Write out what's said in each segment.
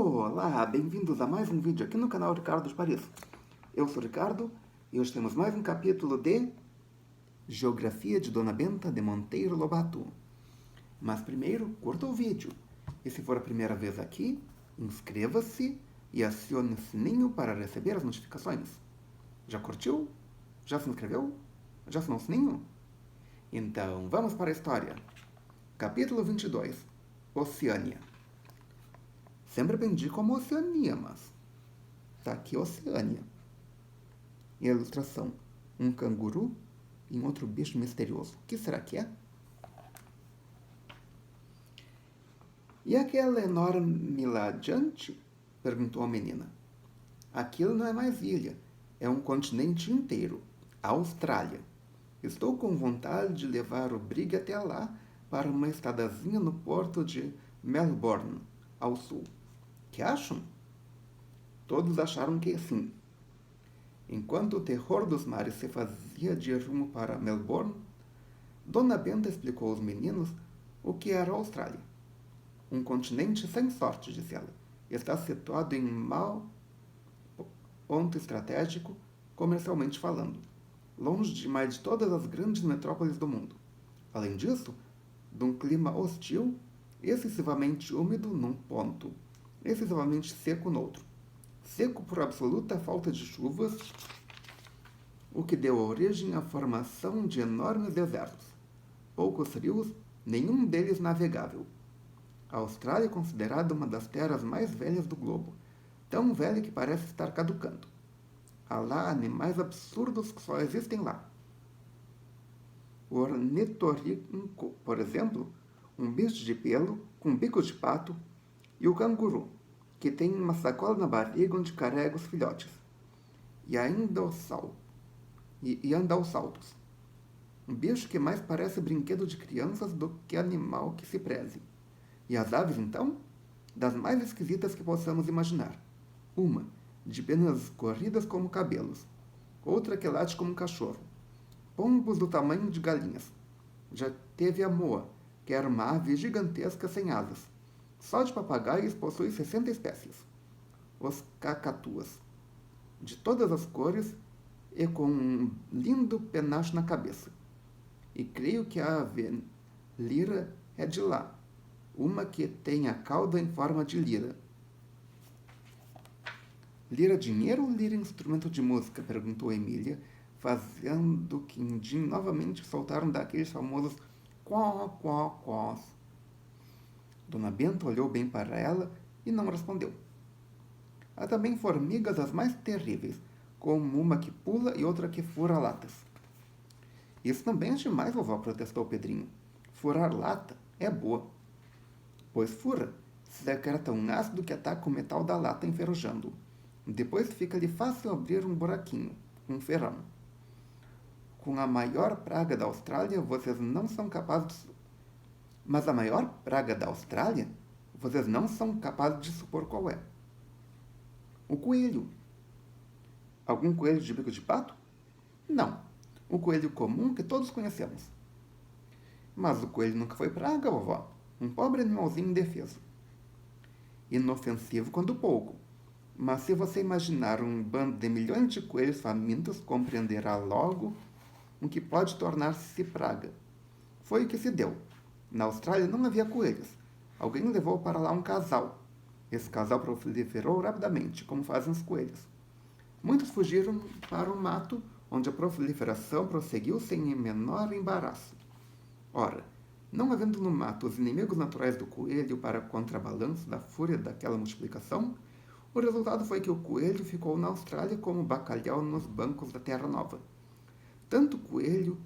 Olá, bem-vindos a mais um vídeo aqui no canal Ricardo dos Paris. Eu sou o Ricardo e hoje temos mais um capítulo de Geografia de Dona Benta de Monteiro Lobato. Mas primeiro, curta o vídeo. E se for a primeira vez aqui, inscreva-se e acione o sininho para receber as notificações. Já curtiu? Já se inscreveu? Já acionou o sininho? Então, vamos para a história. Capítulo 22. Oceânia. Sempre aprendi como Oceania, mas tá aqui Oceânia. E a ilustração: um canguru e um outro bicho misterioso. O que será que é? E aquela enorme lá adiante? Perguntou a menina. Aquilo não é mais ilha, é um continente inteiro, a Austrália. Estou com vontade de levar o Brig até lá para uma estadazinha no porto de Melbourne, ao sul. Que acham? Todos acharam que sim. Enquanto o terror dos mares se fazia de rumo para Melbourne, Dona Benta explicou aos meninos o que era a Austrália. Um continente sem sorte, disse ela. Está situado em mau ponto estratégico, comercialmente falando, longe demais de todas as grandes metrópoles do mundo. Além disso, de um clima hostil, excessivamente úmido num ponto, excessivamente seco no outro. Seco por absoluta falta de chuvas, o que deu origem à formação de enormes desertos. Poucos rios, nenhum deles navegável. A Austrália é considerada uma das terras mais velhas do globo, tão velha que parece estar caducando. Há lá animais absurdos que só existem lá. O ornitorrinco, por exemplo, um bicho de pelo com bico de pato, e o canguru, que tem uma sacola na barriga onde carrega os filhotes, e ainda anda aos saltos. Um bicho que mais parece brinquedo de crianças do que animal que se preze. E as aves, então? Das mais esquisitas que possamos imaginar. Uma, de penas corridas como cabelos. Outra que late como um cachorro. Pombos do tamanho de galinhas. Já teve a moa, que era uma ave gigantesca sem asas. Só de papagaios possui 60 espécies. Os cacatuas, de todas as cores e com um lindo penacho na cabeça. E creio que a ave lira é de lá, uma que tem a cauda em forma de lira. Lira dinheiro ou lira instrumento de música? Perguntou Emília, fazendo quindim novamente soltar um daqueles famosos quá-quá-quás. Dona Benta olhou bem para ela e não respondeu. Há também formigas as mais terríveis, como uma que pula e outra que fura latas. Isso também é demais, vovó, protestou Pedrinho. Furar lata é boa. Pois fura, se é que era tão ácido que ataca o metal da lata enferrujando. Depois fica-lhe fácil abrir um buraquinho, um ferrão. Com a maior praga da Austrália, vocês não são capazes de... Mas a maior praga da Austrália, vocês não são capazes de supor qual é. O coelho. Algum coelho de bico de pato? Não. O coelho comum que todos conhecemos. Mas o coelho nunca foi praga, vovó. Um pobre animalzinho indefeso. Inofensivo quando pouco. Mas se você imaginar um bando de milhões de coelhos famintos, compreenderá logo o que pode tornar-se praga. Foi o que se deu. Na Austrália não havia coelhos. Alguém levou para lá um casal. Esse casal proliferou rapidamente, como fazem os coelhos. Muitos fugiram para o mato, onde a proliferação prosseguiu sem menor embaraço. Ora, não havendo no mato os inimigos naturais do coelho para contrabalanço da fúria daquela multiplicação, o resultado foi que o coelho ficou na Austrália como bacalhau nos bancos da Terra Nova. Tanto coelho,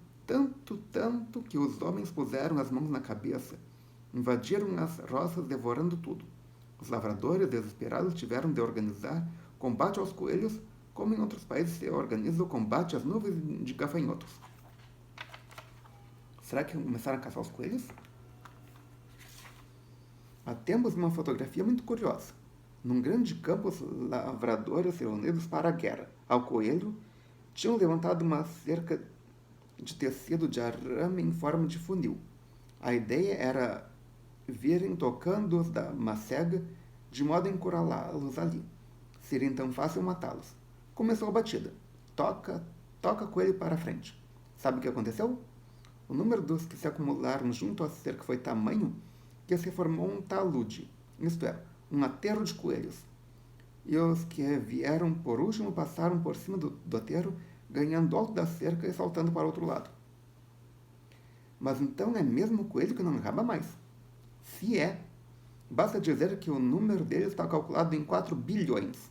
tanto que os homens puseram as mãos na cabeça, invadiram as roças devorando tudo. Os lavradores desesperados tiveram de organizar combate aos coelhos, como em outros países se organiza o combate às nuvens de gafanhotos. Será que começaram a caçar os coelhos? Há tempos uma fotografia muito curiosa. Num grande campo, os lavradores reunidos para a guerra ao coelho tinham levantado uma cerca de tecido de arame em forma de funil. A ideia era virem tocando-os da macega de modo a encurralá-los ali. Seria então fácil matá-los. Começou a batida. Toca, toca coelho para a frente. Sabe o que aconteceu? O número dos que se acumularam junto à cerca foi tamanho que se formou um talude, isto é, um aterro de coelhos. E os que vieram por último passaram por cima do aterro, ganhando alto da cerca e saltando para o outro lado. Mas então é mesmo o coelho que não acaba mais. Se é, basta dizer que o número deles está calculado em 4 bilhões.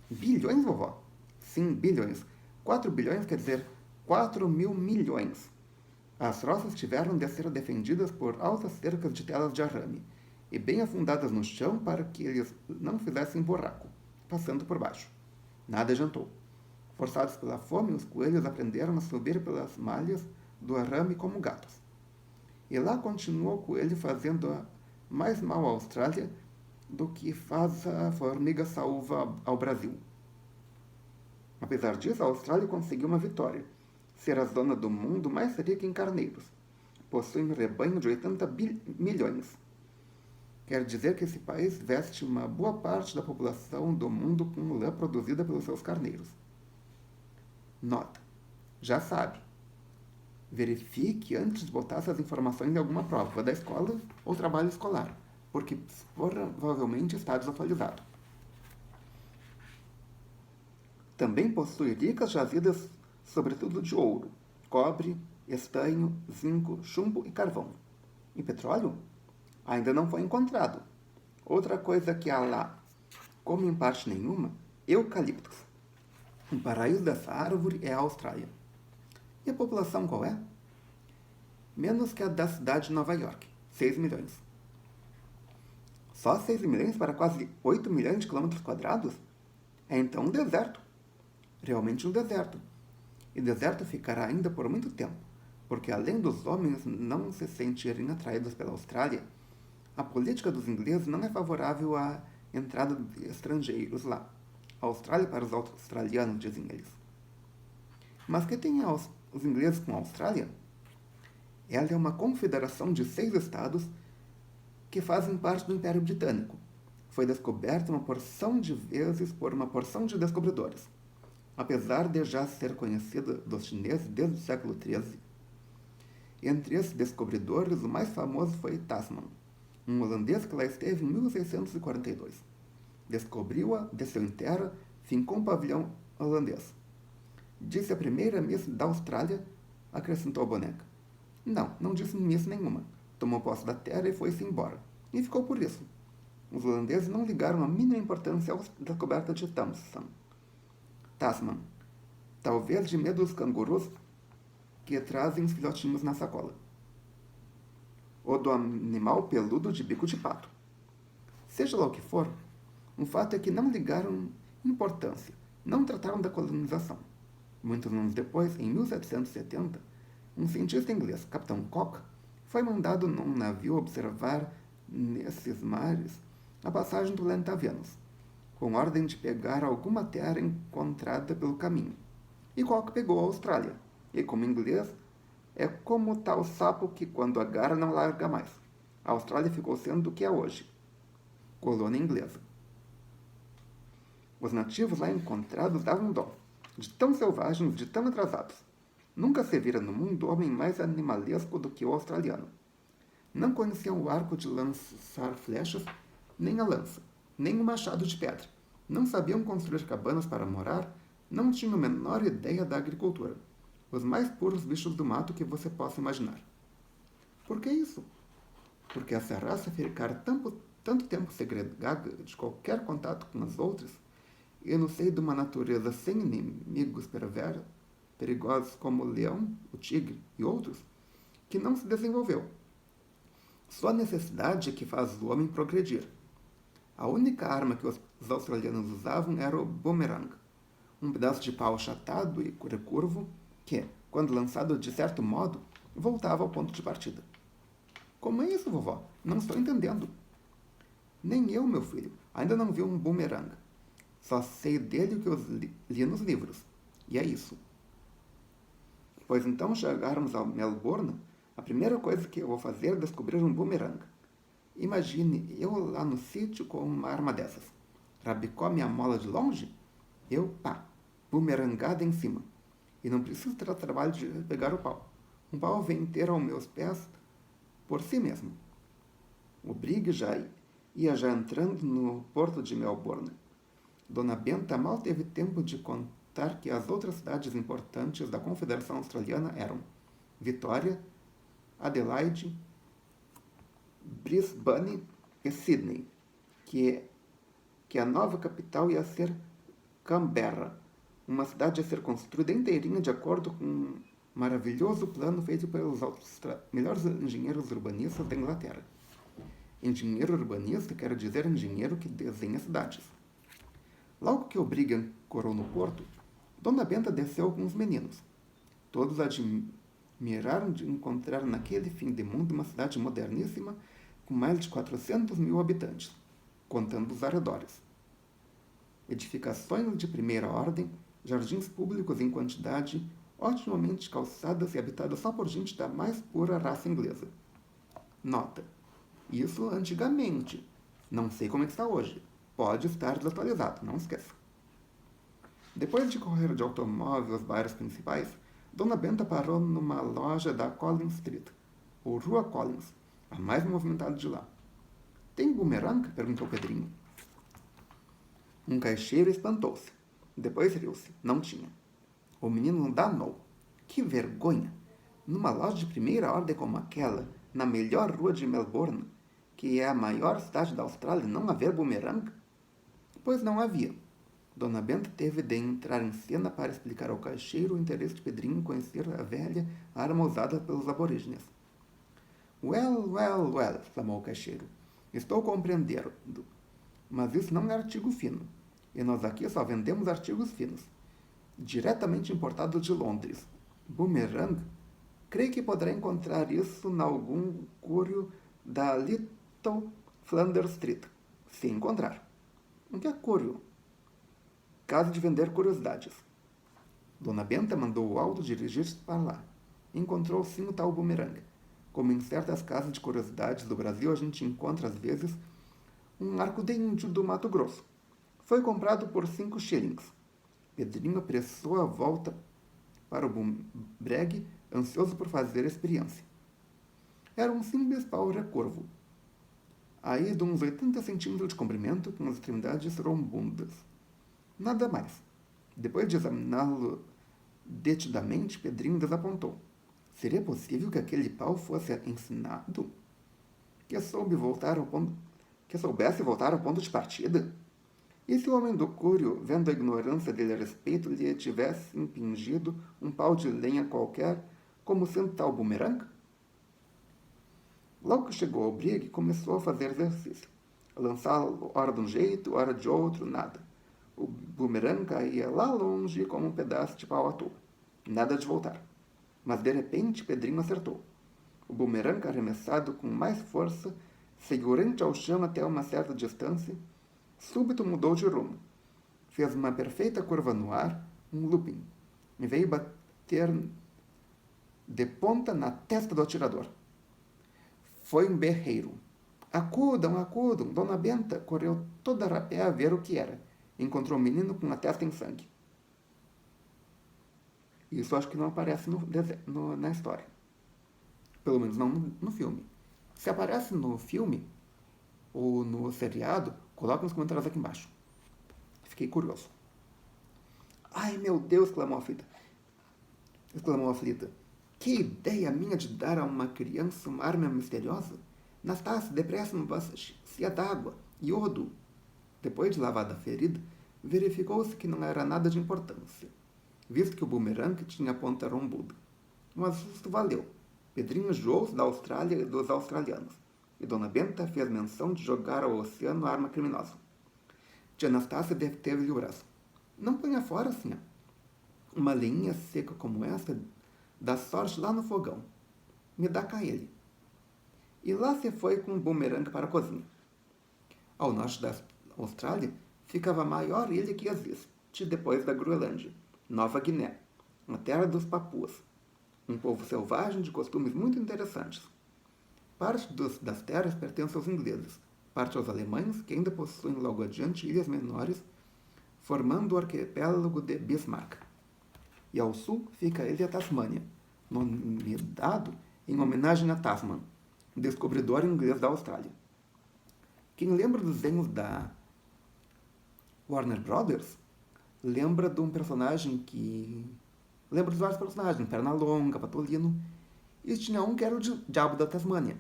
Bilhões, vovó? Sim, bilhões. 4 bilhões quer dizer 4.000 milhões. As roças tiveram de ser defendidas por altas cercas de telas de arame e bem afundadas no chão para que eles não fizessem buraco, passando por baixo. Nada adiantou. Forçados pela fome, os coelhos aprenderam a subir pelas malhas do arame como gatos. E lá continuou o coelho fazendo mais mal à Austrália do que faz a formiga saúva ao Brasil. Apesar disso, a Austrália conseguiu uma vitória: ser a zona do mundo mais rica em carneiros. Possui um rebanho de 80 milhões. Quer dizer que esse país veste uma boa parte da população do mundo com lã produzida pelos seus carneiros. Nota: já sabe. Verifique antes de botar essas informações em alguma prova da escola ou trabalho escolar, porque provavelmente está desatualizado. Também possui ricas jazidas, sobretudo de ouro, cobre, estanho, zinco, chumbo e carvão. E petróleo? Ainda não foi encontrado. Outra coisa que há lá, como em parte nenhuma, eucaliptos. O paraíso dessa árvore é a Austrália. E a população qual é? Menos que a da cidade de Nova York, 6 milhões. Só 6 milhões para quase 8 milhões de quilômetros quadrados? É então um deserto. Realmente um deserto. E deserto ficará ainda por muito tempo, porque além dos homens não se sentirem atraídos pela Austrália, a política dos ingleses não é favorável à entrada de estrangeiros lá. A Austrália para os australianos, dizem eles. Mas que tem os ingleses com a Austrália? Ela é uma confederação de 6 estados que fazem parte do Império Britânico. Foi descoberta uma porção de vezes por uma porção de descobridores, apesar de já ser conhecida dos chineses desde o século XIII. Entre esses descobridores, o mais famoso foi Tasman, um holandês que lá esteve em 1642. Descobriu-a, desceu em terra, fincou um pavilhão holandês. Disse a primeira Miss da Austrália, acrescentou a boneca. Não disse Miss nenhuma. Tomou posse da terra e foi-se embora. E ficou por isso. Os holandeses não ligaram a mínima importância à descoberta de Tasman. Talvez de medo dos cangurus que trazem os filhotinhos na sacola. Ou do animal peludo de bico de pato. Seja lá o que for, um fato é que não ligaram importância, não trataram da colonização. Muitos anos depois, em 1770, um cientista inglês, Capitão Cook, foi mandado num navio observar nesses mares a passagem do lenta Vênus, com ordem de pegar alguma terra encontrada pelo caminho. E Cook pegou a Austrália, e como inglês, é como tal sapo que quando agarra não larga mais. A Austrália ficou sendo o que é hoje, colônia inglesa. Os nativos lá encontrados davam dó, de tão selvagens, de tão atrasados. Nunca se vira no mundo homem mais animalesco do que o australiano. Não conheciam o arco de lançar flechas, nem a lança, nem o machado de pedra. Não sabiam construir cabanas para morar, não tinham a menor ideia da agricultura. Os mais puros bichos do mato que você possa imaginar. Por que isso? Porque essa raça ficar tanto tempo segregada de qualquer contato com as outras, e no seio de uma natureza sem inimigos perigosos como o leão, o tigre e outros, que não se desenvolveu. Só a necessidade é que faz o homem progredir. A única arma que os australianos usavam era o boomerang, um pedaço de pau achatado e recurvo que, quando lançado de certo modo, voltava ao ponto de partida. Como é isso, vovó? Não estou entendendo. Nem eu, meu filho, ainda não vi um boomerang. Só sei dele o que eu li nos livros. E é isso. Pois então chegarmos a Melbourne, a primeira coisa que eu vou fazer é descobrir um boomerang. Imagine eu lá no sítio com uma arma dessas. Rabicó minha mola de longe? Eu, pá, bumerangada em cima. E não preciso ter o trabalho de pegar o pau. Um pau vem inteiro aos meus pés por si mesmo. O Brig ia já entrando no porto de Melbourne. Dona Benta mal teve tempo de contar que as outras cidades importantes da Confederação Australiana eram Vitória, Adelaide, Brisbane e Sydney, que a nova capital ia ser Canberra, uma cidade a ser construída inteirinha de acordo com um maravilhoso plano feito pelos melhores engenheiros urbanistas da Inglaterra. Engenheiro urbanista quer dizer engenheiro que desenha cidades. Logo que o Brig ancorou no porto, Dona Benta desceu com os meninos. Todos admiraram de encontrar naquele fim de mundo uma cidade moderníssima com mais de 400 mil habitantes, contando os arredores. Edificações de primeira ordem, jardins públicos em quantidade, otimamente calçadas e habitadas só por gente da mais pura raça inglesa. Nota: isso antigamente. Não sei como está hoje. Pode estar desatualizado, não esqueça. Depois de correr de automóvel aos bairros principais, Dona Benta parou numa loja da Collins Street, ou Rua Collins, a mais movimentada de lá. Tem bumerangue? Perguntou Pedrinho. Um caixeiro espantou-se. Depois riu-se. Não tinha. O menino danou. Que vergonha! Numa loja de primeira ordem como aquela, na melhor rua de Melbourne, que é a maior cidade da Austrália, não haver bumerangue? Pois não havia. Dona Benta teve de entrar em cena para explicar ao caixeiro o interesse de Pedrinho em conhecer a velha arma usada pelos aborígenes. Well, well, well, exclamou o caixeiro. Estou compreendendo, mas isso não é artigo fino. E nós aqui só vendemos artigos finos. Diretamente importados de Londres. Boomerang? Creio que poderá encontrar isso em algum cúrio da Little Flanders Street. Se encontrar. O que é cúrio? Casa de vender curiosidades. Dona Benta mandou o Aldo dirigir-se para lá. Encontrou sim o tal bumerangue. Como em certas casas de curiosidades do Brasil a gente encontra às vezes um arco de índio do Mato Grosso. Foi comprado por 5 shillings. Pedrinho apressou a volta para o bumerangue, ansioso por fazer a experiência. Era um simples pau recurvo, aí de uns 80 centímetros de comprimento, com as extremidades rombundas. Nada mais. Depois de examiná-lo detidamente, Pedrinho desapontou. Seria possível que aquele pau fosse ensinado? Que soubesse voltar ao ponto de partida? E se o homem do cúrio, vendo a ignorância dele a respeito, lhe tivesse impingido um pau de lenha qualquer, como sendo tal bumerangue? Logo que chegou ao Brig, começou a fazer exercício. A lançá-lo ora de um jeito, ora de outro, nada. O bumerangue caía lá longe como um pedaço de pau à toa. Nada de voltar. Mas de repente Pedrinho acertou. O bumerangue, arremessado com mais força, segurante ao chão até uma certa distância, súbito mudou de rumo. Fez uma perfeita curva no ar, um looping, e veio bater de ponta na testa do atirador. Foi um berreiro. Acudam, acudam! Dona Benta correu toda a rapé a ver o que era. Encontrou o menino com a testa em sangue. Isso acho que não aparece na história. Pelo menos não no filme. Se aparece no filme ou no seriado, coloca nos comentários aqui embaixo. Fiquei curioso. Ai, meu Deus, exclamou a aflita. Que ideia minha de dar a uma criança uma arma misteriosa? Nastácia, depressa, uma bacia d'água, iodo. Depois de lavada a ferida, verificou-se que não era nada de importância, visto que o bumerangue tinha a ponta rombuda. Mas susto valeu. Pedrinho enjoou-se da Austrália e dos australianos, e Dona Benta fez menção de jogar ao oceano a arma criminosa. Tia Anastácia deteve-lhe o braço. Não ponha fora, senhor. Uma lenha seca como essa dá sorte lá no fogão. Me dá cá ele. E lá se foi com o bumerangue para a cozinha. Ao norte da Austrália ficava a maior ilha que existe depois da Groenlândia, Nova Guiné, a terra dos papuas, um povo selvagem de costumes muito interessantes. Parte das terras pertence aos ingleses, parte aos alemães, que ainda possuem logo adiante ilhas menores, formando o arquipélago de Bismarck. E ao sul fica a ilha Tasmânia, nomeado em homenagem a Tasman, descobridor inglês da Austrália. Quem lembra dos desenhos da Warner Brothers, lembra de um personagem que... Lembra de vários personagens, Pernalonga, Patolino, e tinha um que era o Diabo da Tasmânia,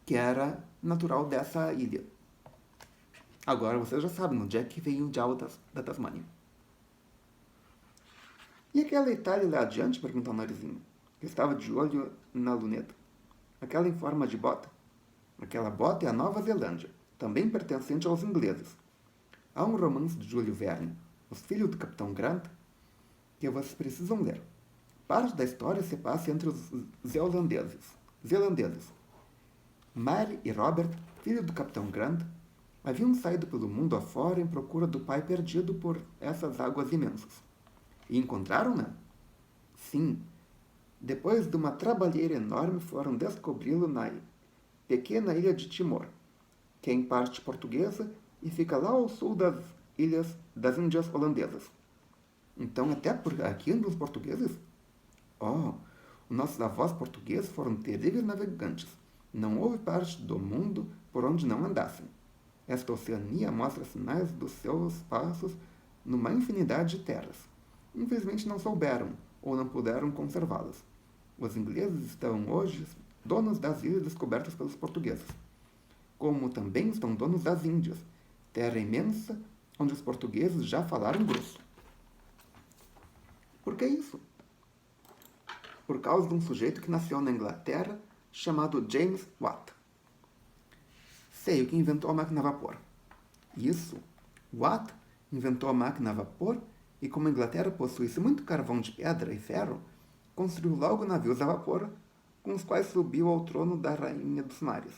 que era natural dessa ilha. Agora vocês já sabem onde é que veio o Diabo da Tasmânia. E aquela Itália lá adiante? Perguntou o Narizinho, que estava de olho na luneta. Aquela em forma de bota? Aquela bota é a Nova Zelândia, também pertencente aos ingleses. Há um romance de Júlio Verne, Os Filhos do Capitão Grant, que vocês precisam ler. Parte da história se passa entre os zelandeses. Mary e Robert, filhos do Capitão Grant, haviam saído pelo mundo afora em procura do pai perdido por essas águas imensas. E encontraram-na? Sim. Depois de uma trabalheira enorme, foram descobri-lo na pequena ilha de Timor, que é em parte portuguesa e fica lá ao sul das ilhas das Índias holandesas. Então, até por aqui andam os portugueses? Oh, os nossos avós portugueses foram terríveis navegantes. Não houve parte do mundo por onde não andassem. Esta Oceania mostra sinais dos seus passos numa infinidade de terras. Infelizmente não souberam ou não puderam conservá-las. Os ingleses estão hoje donos das ilhas descobertas pelos portugueses, como também estão donos das Índias, terra imensa onde os portugueses já falaram grosso. Por que isso? Por causa de um sujeito que nasceu na Inglaterra chamado James Watt. Sei o que inventou a máquina a vapor. Isso, Watt inventou a máquina a vapor e, como a Inglaterra possuísse muito carvão de pedra e ferro, construiu logo navios a vapor com os quais subiu ao trono da rainha dos mares.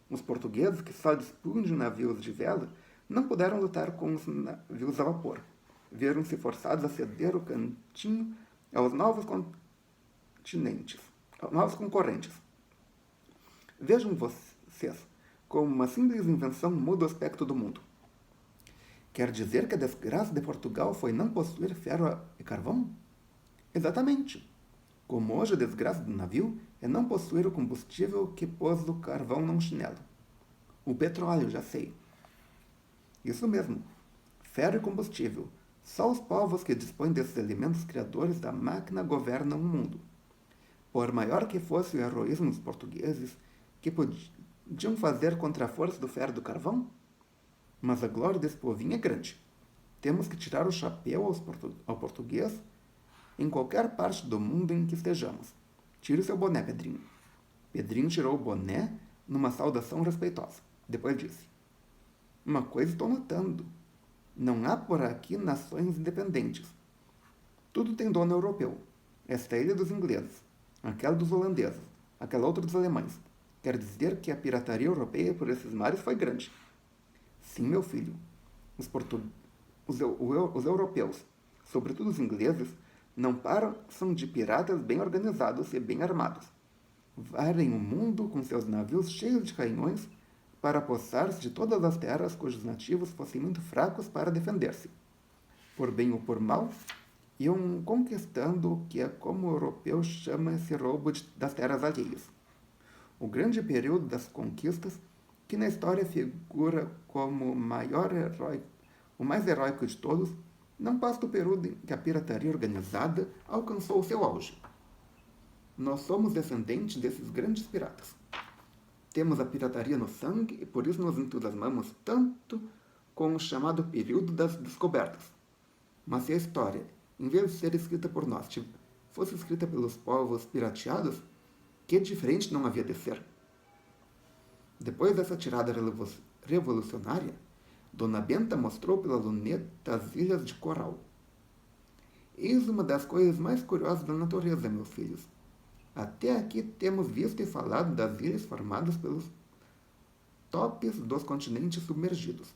Os portugueses, que só dispunham de navios de vela, não puderam lutar com os navios a vapor. Viram-se forçados a ceder o cantinho aos novos concorrentes. Vejam vocês como uma simples invenção muda o aspecto do mundo. Quer dizer que a desgraça de Portugal foi não possuir ferro e carvão? Exatamente. Como hoje a desgraça do navio é não possuir o combustível que pôs o carvão num chinelo. O petróleo, já sei. Isso mesmo. Ferro e combustível. Só os povos que dispõem desses elementos criadores da máquina governam o mundo. Por maior que fosse o heroísmo dos portugueses, que podiam fazer contra a força do ferro e do carvão? Mas a glória desse povinho é grande. Temos que tirar o chapéu ao português em qualquer parte do mundo em que estejamos. Tire o seu boné, Pedrinho. Pedrinho tirou o boné numa saudação respeitosa. Depois disse: uma coisa estou notando. Não há por aqui nações independentes. Tudo tem dono europeu. Esta ilha dos ingleses, aquela dos holandeses, aquela outra dos alemães. Quer dizer que a pirataria europeia por esses mares foi grande. Sim, meu filho. Os europeus, sobretudo os ingleses, não passam de piratas bem organizados e bem armados. Varem o mundo com seus navios cheios de canhões para apossar-se de todas as terras cujos nativos fossem muito fracos para defender-se. Por bem ou por mal, iam conquistando o que é como o europeu chama esse roubo das terras alheias. O grande período das conquistas, que na história figura como o mais heróico de todos, não passa do período em que a pirataria organizada alcançou o seu auge. Nós somos descendentes desses grandes piratas. Temos a pirataria no sangue e por isso nos entusiasmamos tanto com o chamado período das descobertas. Mas se a história, em vez de ser escrita por nós, fosse escrita pelos povos pirateados, que diferente não havia de ser? Depois dessa tirada revolucionária, Dona Benta mostrou pela luneta as ilhas de coral. Eis uma das coisas mais curiosas da natureza, meus filhos. Até aqui temos visto e falado das ilhas formadas pelos topes dos continentes submergidos.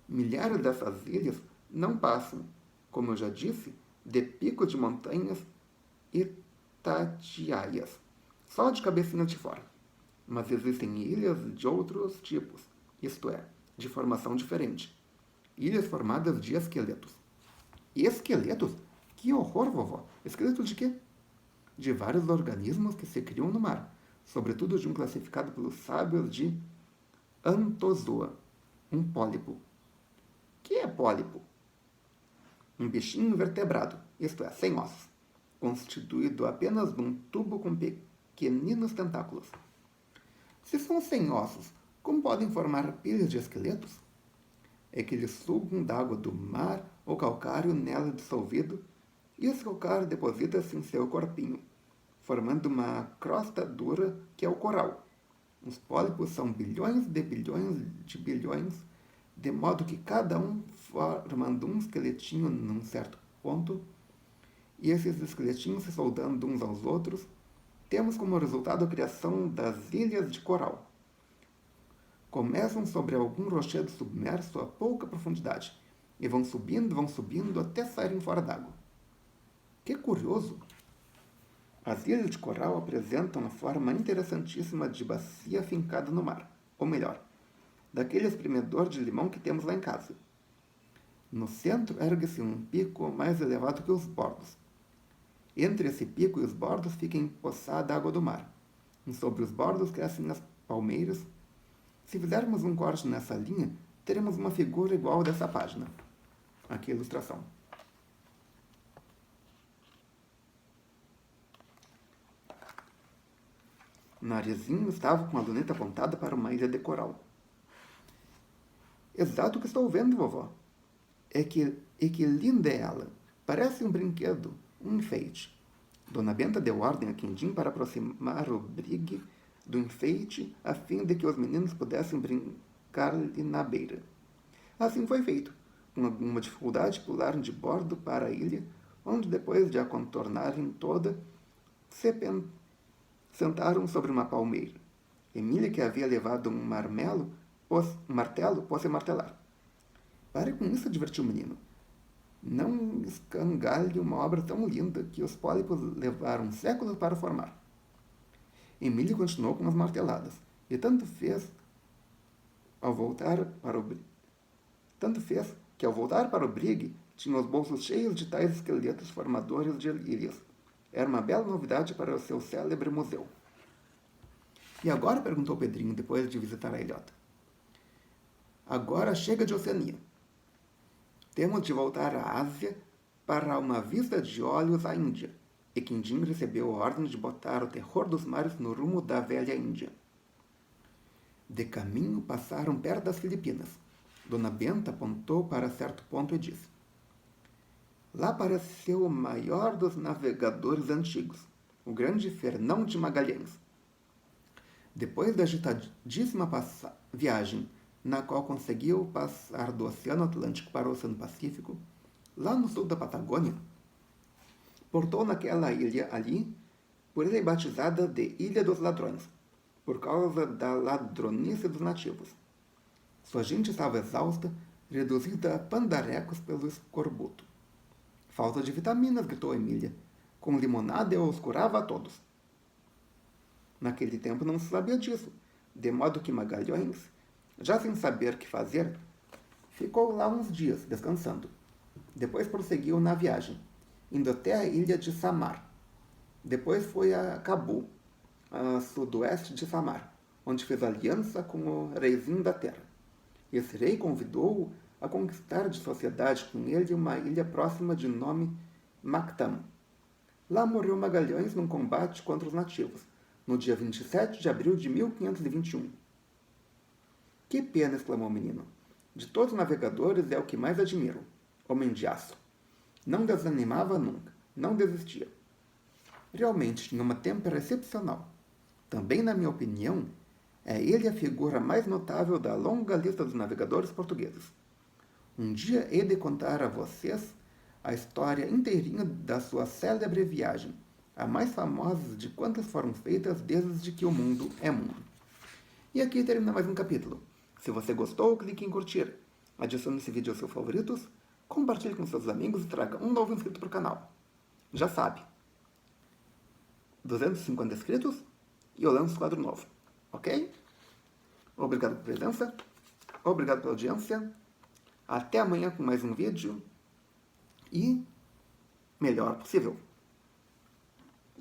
Milhares dessas ilhas não passam, como eu já disse, de picos de montanhas itatiaias, só de cabecinhas de fora. mas existem ilhas de outros tipos, isto é, de formação diferente. Ilhas formadas de esqueletos. Esqueletos? Que horror, vovó! Esqueleto de quê? De vários organismos que se criam no mar, sobretudo de um classificado pelos sábios de Anthozoa, um pólipo. Que é pólipo? Um bichinho invertebrado, isto é, sem ossos, constituído apenas de um tubo com pequeninos tentáculos. Se são sem ossos, como podem formar pilhas de esqueletos? É que eles sugam da água do mar o calcário nela dissolvido, e esse calcário deposita-se em seu corpinho, formando uma crosta dura que é o coral. Os pólipos são bilhões de bilhões, de modo que cada um formando um esqueletinho num certo ponto, e esses esqueletinhos se soldando uns aos outros, temos como resultado a criação das ilhas de coral. Começam sobre algum rochedo submerso a pouca profundidade, e vão subindo até saírem fora d'água. Que curioso! As ilhas de coral apresentam a forma interessantíssima de bacia fincada no mar, ou melhor, daquele espremedor de limão que temos lá em casa. No centro ergue-se um pico mais elevado que os bordos. Entre esse pico e os bordos fica empoçada a água do mar, e sobre os bordos crescem as palmeiras. Se fizermos um corte nessa linha, teremos uma figura igual dessa página. Aqui a ilustração. O narizinho estava com a luneta apontada para uma ilha de coral. Exato o que estou vendo, vovó. É que linda é ela. Parece um brinquedo, um enfeite. Dona Benta deu ordem a Quindim para aproximar o brigue do enfeite, a fim de que os meninos pudessem brincar-lhe na beira. Assim foi feito. Com alguma dificuldade, pularam de bordo para a ilha, onde, depois de a contornarem toda, se sentaram sobre uma palmeira. Emília, que havia levado um martelo, pôs-se a martelar. Pare com isso, divertiu o menino. Não escangalhe uma obra tão linda que os pólipos levaram séculos para formar. Emília continuou com as marteladas, e tanto fez que, ao voltar para o brigue, tinha os bolsos cheios de tais esqueletos formadores de ilhas. Era uma bela novidade para o seu célebre museu. E agora? Perguntou Pedrinho, depois de visitar a ilhota. Agora chega de Oceania. Temos de voltar à Ásia para uma vista de olhos à Índia. E Quindim recebeu a ordem de botar o terror dos mares no rumo da velha Índia. De caminho passaram perto das Filipinas. Dona Benta apontou para certo ponto e disse: lá apareceu o maior dos navegadores antigos, o grande Fernão de Magalhães. Depois da agitadíssima viagem, na qual conseguiu passar do Oceano Atlântico para o Oceano Pacífico, lá no sul da Patagônia, portou naquela ilha ali, por ele batizada de Ilha dos Ladrões, por causa da ladronice dos nativos. Sua gente estava exausta, reduzida a pandarecos pelo escorbuto. Falta de vitaminas, gritou Emília. Com limonada eu os curava a todos. Naquele tempo não se sabia disso, de modo que Magalhães, já sem saber o que fazer, ficou lá uns dias, descansando. Depois prosseguiu na viagem, indo até a ilha de Samar. Depois foi a Cabu, a sudoeste de Samar, onde fez aliança com o reizinho da terra. Esse rei convidou-o a conquistar de sociedade com ele uma ilha próxima de nome Mactam. Lá morreu Magalhães num combate contra os nativos, no dia 27 de abril de 1521. Que pena, exclamou o menino. De todos os navegadores é o que mais admiro. Homem de aço. Não desanimava nunca, não desistia. Realmente tinha uma têmpera excepcional. Também, na minha opinião, é ele a figura mais notável da longa lista dos navegadores portugueses. Um dia hei de contar a vocês a história inteirinha da sua célebre viagem, a mais famosa de quantas foram feitas desde que o mundo é mundo. E aqui termina mais um capítulo. Se você gostou, clique em curtir. Adicione esse vídeo aos seus favoritos, compartilhe com seus amigos e traga um novo inscrito para o canal. Já sabe, 250 inscritos e eu lanço quadro novo. Ok? Obrigado pela presença. Obrigado pela audiência. Até amanhã com mais um vídeo. E melhor possível.